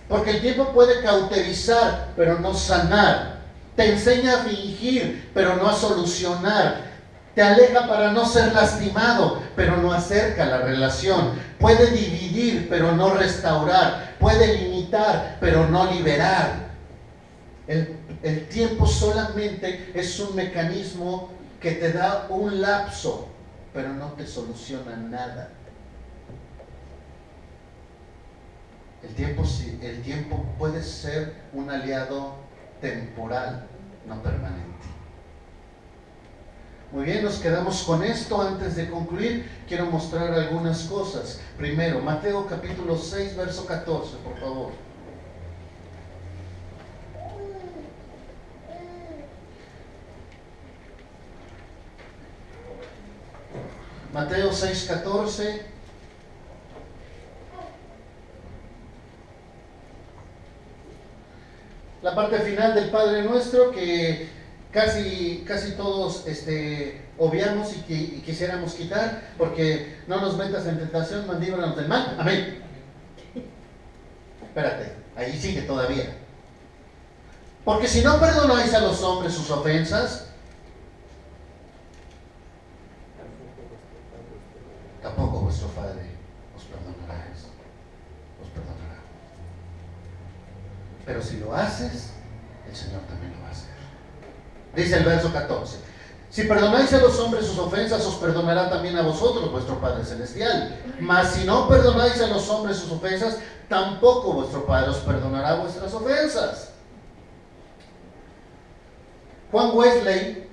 Porque el tiempo puede cauterizar, pero no sanar. Te enseña a fingir, pero no a solucionar. Te aleja para no ser lastimado, pero no acerca la relación. Puede dividir, pero no restaurar. Puede limitar, pero no liberar. El tiempo solamente es un mecanismo que te da un lapso, pero no te soluciona nada. El tiempo puede ser un aliado temporal, no permanente. Muy bien, nos quedamos con esto. Antes de concluir, quiero mostrar algunas cosas. Primero, Mateo capítulo 6, verso 14, por favor. Mateo 6, 14. La parte final del Padre Nuestro que casi todos obviamos y quisiéramos quitar, porque no nos metas en tentación, mas líbranos del mal. Amén. Espérate, ahí sigue todavía. Porque si no perdonáis a los hombres sus ofensas, tampoco vuestro Padre os perdonará. Pero si lo haces, el Señor también lo va a hacer. Dice el verso 14: si perdonáis a los hombres sus ofensas, os perdonará también a vosotros vuestro Padre Celestial. Mas si no perdonáis a los hombres sus ofensas, tampoco vuestro Padre os perdonará vuestras ofensas. Juan Wesley,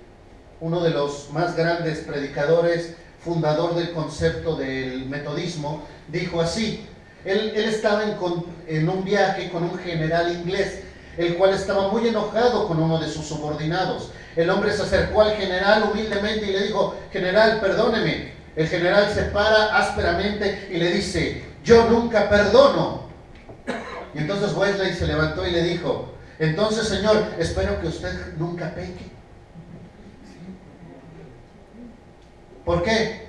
uno de los más grandes predicadores, fundador del concepto del metodismo, dijo así. Él estaba en un viaje con un general inglés, el cual estaba muy enojado con uno de sus subordinados. El hombre se acercó al general humildemente y le dijo: general, perdóneme. El general se para ásperamente y le dice: yo nunca perdono. Y entonces Wesley se levantó y le dijo: entonces, señor, espero que usted nunca peque. ¿Por qué?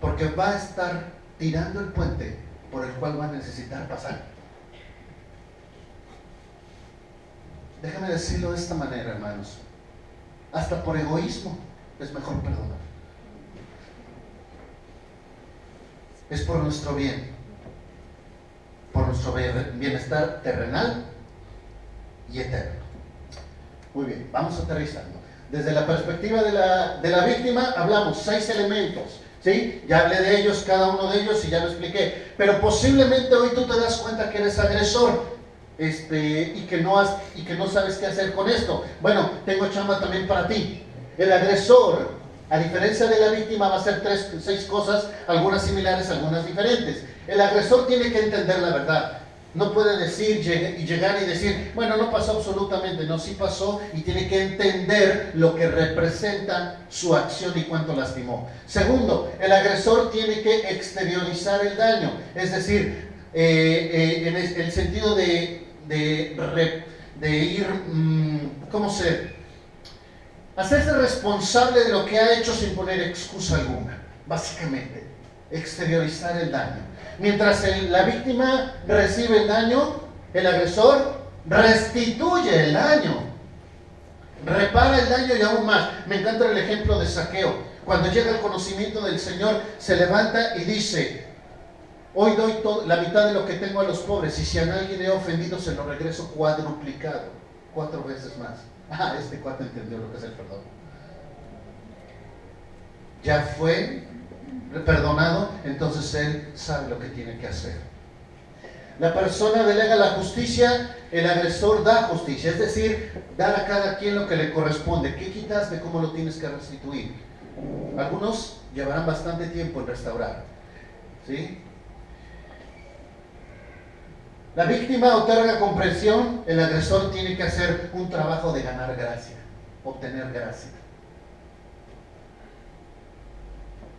Porque va a estar tirando el puente por el cual va a necesitar pasar. Déjame decirlo de esta manera, hermanos. Hasta por egoísmo es mejor perdonar. Es por nuestro bien, por nuestro bienestar terrenal y eterno. Muy bien, vamos aterrizando. Desde la perspectiva de la víctima hablamos 6 elementos, ¿sí? Ya hablé de ellos, cada uno de ellos, y ya lo expliqué. Pero posiblemente hoy tú te das cuenta que eres agresor, y que no sabes qué hacer con esto. Bueno, tengo chamba también para ti. El agresor, a diferencia de la víctima, va a hacer 6 cosas, algunas similares, algunas diferentes. El agresor tiene que entender la verdad. No puede llegar y decir, bueno, no pasó absolutamente. No, sí pasó, y tiene que entender lo que representa su acción y cuánto lastimó. Segundo, el agresor tiene que exteriorizar el daño, es decir, en el sentido de ir, hacerse responsable de lo que ha hecho sin poner excusa alguna, básicamente, exteriorizar el daño. Mientras la víctima recibe el daño, el agresor restituye el daño, repara el daño y aún más. Me encanta el ejemplo de Zaqueo. Cuando llega el conocimiento del Señor, se levanta y dice: hoy doy la mitad de lo que tengo a los pobres, y si a alguien he ofendido, se lo regreso cuadruplicado, 4 veces más. Este cuate entendió lo que es el perdón. Ya fue perdonado, entonces él sabe lo que tiene que hacer. La persona delega la justicia, el agresor da justicia, es decir, dar a cada quien lo que le corresponde. ¿Qué quitas de cómo lo tienes que restituir? Algunos llevarán bastante tiempo en restaurar, ¿sí? La víctima otorga comprensión, el agresor tiene que hacer un trabajo de ganar gracia, obtener gracia.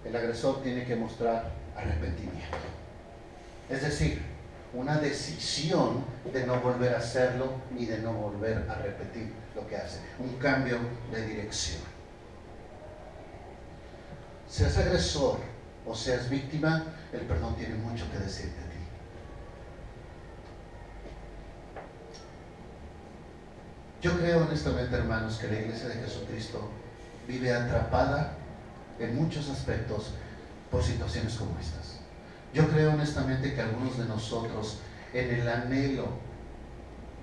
El agresor tiene que mostrar arrepentimiento, es decir, una decisión de no volver a hacerlo y de no volver a repetir lo que hace, un cambio de dirección. Seas agresor o seas víctima, el perdón tiene mucho que decirte a ti. Yo creo honestamente, hermanos, que la Iglesia de Jesucristo vive atrapada en muchos aspectos por situaciones como estas. Yo creo honestamente que algunos de nosotros, en el anhelo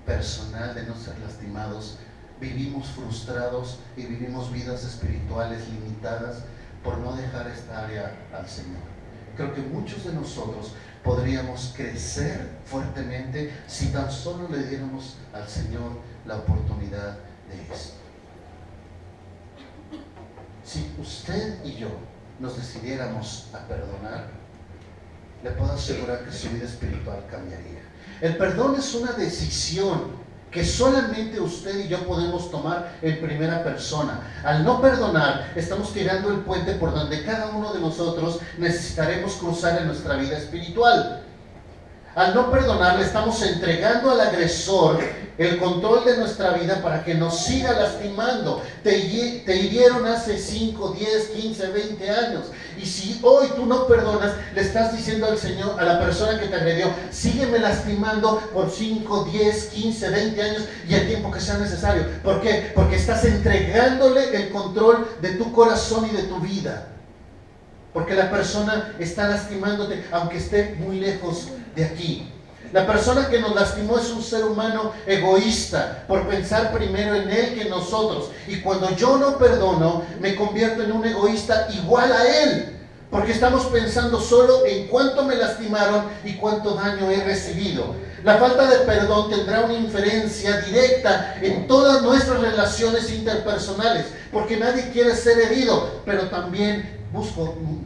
personal de no ser lastimados, vivimos frustrados y vivimos vidas espirituales limitadas por no dejar esta área al Señor. Creo que muchos de nosotros podríamos crecer fuertemente si tan solo le diéramos al Señor la oportunidad de esto. Si usted y yo nos decidiéramos a perdonar, le puedo asegurar que su vida espiritual cambiaría. El perdón es una decisión que solamente usted y yo podemos tomar en primera persona. Al no perdonar, estamos tirando el puente por donde cada uno de nosotros necesitaremos cruzar en nuestra vida espiritual. Al no perdonar, le estamos entregando al agresor el control de nuestra vida para que nos siga lastimando. Te hirieron hace 5, 10, 15, 20 años. Y si hoy tú no perdonas, le estás diciendo al Señor, a la persona que te agredió, sígueme lastimando por 5, 10, 15, 20 años y el tiempo que sea necesario. ¿Por qué? Porque estás entregándole el control de tu corazón y de tu vida. Porque la persona está lastimándote, aunque esté muy lejos de aquí. La persona que nos lastimó es un ser humano egoísta, por pensar primero en él que en nosotros. Y cuando yo no perdono, me convierto en un egoísta igual a él, porque estamos pensando solo en cuánto me lastimaron y cuánto daño he recibido. La falta de perdón tendrá una inferencia directa en todas nuestras relaciones interpersonales, porque nadie quiere ser herido, pero también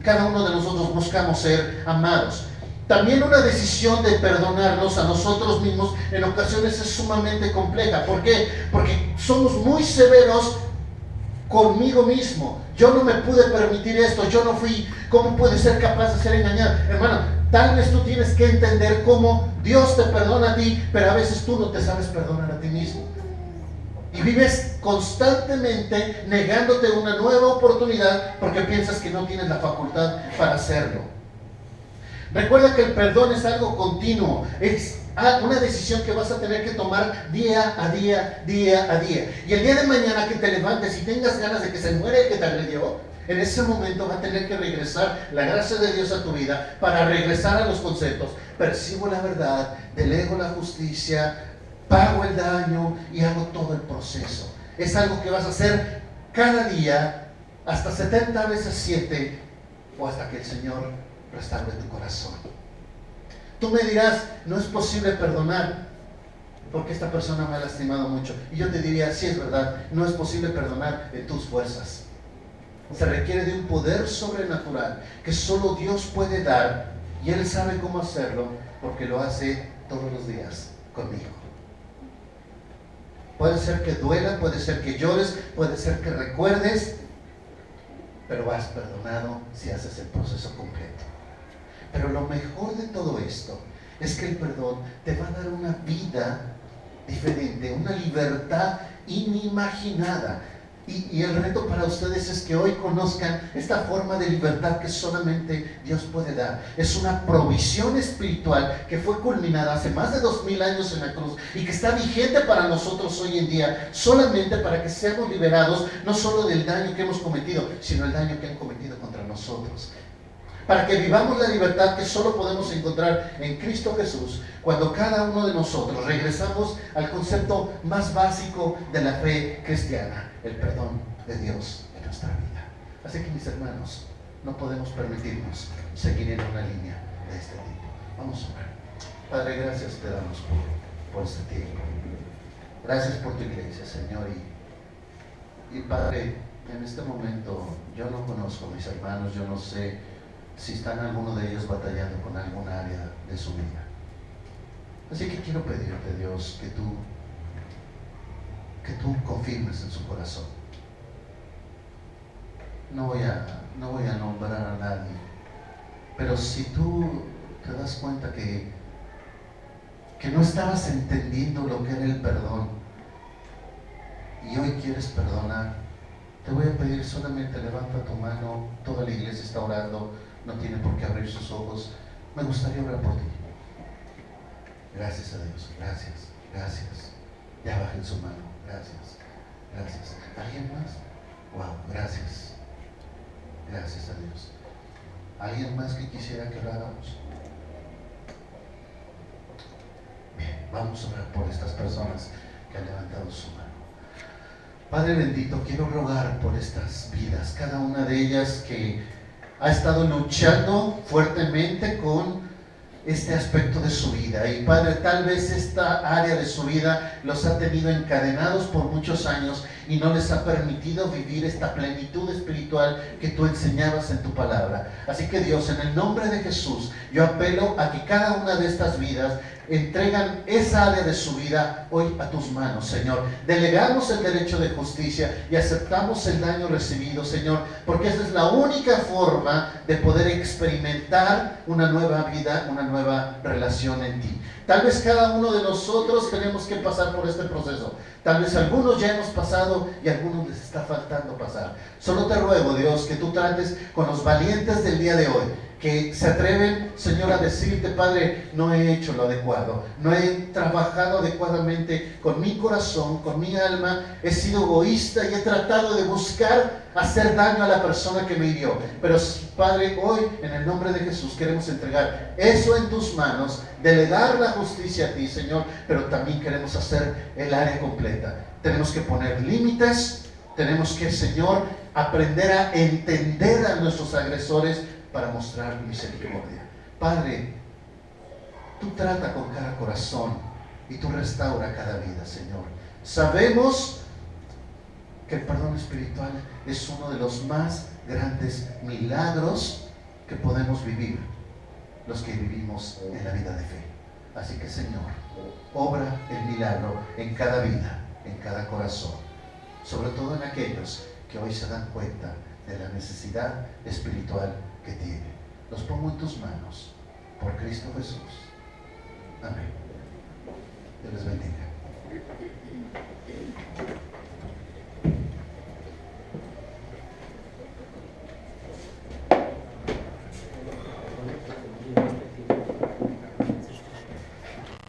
cada uno de nosotros buscamos ser amados. También una decisión de perdonarnos a nosotros mismos en ocasiones es sumamente compleja. ¿Por qué? Porque somos muy severos conmigo mismo. Yo no me pude permitir esto, yo no fui, ¿cómo pude ser capaz de ser engañado? Hermano, tal vez tú tienes que entender cómo Dios te perdona a ti, pero a veces tú no te sabes perdonar a ti mismo. Y vives constantemente negándote una nueva oportunidad porque piensas que no tienes la facultad para hacerlo. Recuerda que el perdón es algo continuo, es una decisión que vas a tener que tomar día a día, día a día. Y el día de mañana que te levantes y tengas ganas de que se muera el que te agredió, en ese momento va a tener que regresar la gracia de Dios a tu vida para regresar a los conceptos. Percibo la verdad, delego la justicia, pago el daño y hago todo el proceso. Es algo que vas a hacer cada día, hasta 70 veces 7, o hasta que el Señor restaure tu corazón. Tú me dirás, no es posible perdonar porque esta persona me ha lastimado mucho. Y yo te diría, sí es verdad, no es posible perdonar en tus fuerzas. Se requiere de un poder sobrenatural que solo Dios puede dar, y Él sabe cómo hacerlo porque lo hace todos los días conmigo. Puede ser que duela, puede ser que llores, puede ser que recuerdes, pero vas perdonado si haces el proceso completo. Pero lo mejor de todo esto es que el perdón te va a dar una vida diferente, una libertad inimaginada. Y el reto para ustedes es que hoy conozcan esta forma de libertad que solamente Dios puede dar. Es una provisión espiritual que fue culminada hace más de 2000 años en la cruz y que está vigente para nosotros hoy en día, solamente para que seamos liberados no solo del daño que hemos cometido, sino el daño que han cometido contra nosotros. Para que vivamos la libertad que solo podemos encontrar en Cristo Jesús, cuando cada uno de nosotros regresamos al concepto más básico de la fe cristiana, el perdón de Dios en nuestra vida. Así que, mis hermanos, no podemos permitirnos seguir en una línea de este tipo. Vamos a orar. Padre, gracias te damos por este tiempo. Gracias por tu iglesia, Señor. Y Padre, en este momento yo no conozco a mis hermanos, yo no sé si están alguno de ellos batallando con algún área de su vida. Así que quiero pedirte, Dios, que tú confirmes en su corazón. No voy a nombrar a nadie, pero si tú te das cuenta que no estabas entendiendo lo que era el perdón y hoy quieres perdonar, te voy a pedir solamente levanta tu mano. Toda la iglesia está orando, no tiene por qué abrir sus ojos. Me gustaría orar por ti. Gracias a Dios, gracias, gracias. Ya bajen su mano, gracias, gracias. ¿Alguien más? Wow, gracias. Gracias a Dios. ¿Alguien más que quisiera que oráramos? Bien, vamos a orar por estas personas que han levantado su mano. Padre bendito, quiero rogar por estas vidas, cada una de ellas que ha estado luchando fuertemente con este aspecto de su vida. Y Padre, tal vez esta área de su vida los ha tenido encadenados por muchos años y no les ha permitido vivir esta plenitud espiritual que tú enseñabas en tu palabra. Así que Dios, en el nombre de Jesús, yo apelo a que cada una de estas vidas entregan esa área de su vida hoy a tus manos, Señor. Delegamos el derecho de justicia y aceptamos el daño recibido, Señor, porque esa es la única forma de poder experimentar una nueva vida, una nueva relación en ti. Tal vez cada uno de nosotros tenemos que pasar por este proceso. Tal vez algunos ya hemos pasado y a algunos les está faltando pasar. Solo te ruego, Dios, que tú trates con los valientes del día de hoy, que se atreven, Señor, a decirte: Padre, no he hecho lo adecuado, no he trabajado adecuadamente con mi corazón, con mi alma, he sido egoísta y he tratado de buscar hacer daño a la persona que me hirió. Pero Padre, hoy en el nombre de Jesús queremos entregar eso en tus manos, delegar la justicia a ti, Señor, pero también queremos hacer el área completa. Tenemos que poner límites, tenemos que, Señor, aprender a entender a nuestros agresores para mostrar misericordia. Padre, tú trata con cada corazón y tú restaura cada vida, Señor. Sabemos que el perdón espiritual es uno de los más grandes milagros que podemos vivir los que vivimos en la vida de fe. Así que, Señor, obra el milagro en cada vida, en cada corazón, sobre todo en aquellos que hoy se dan cuenta de la necesidad espiritual que tienen. Los pongo en tus manos, por Cristo Jesús. Amén.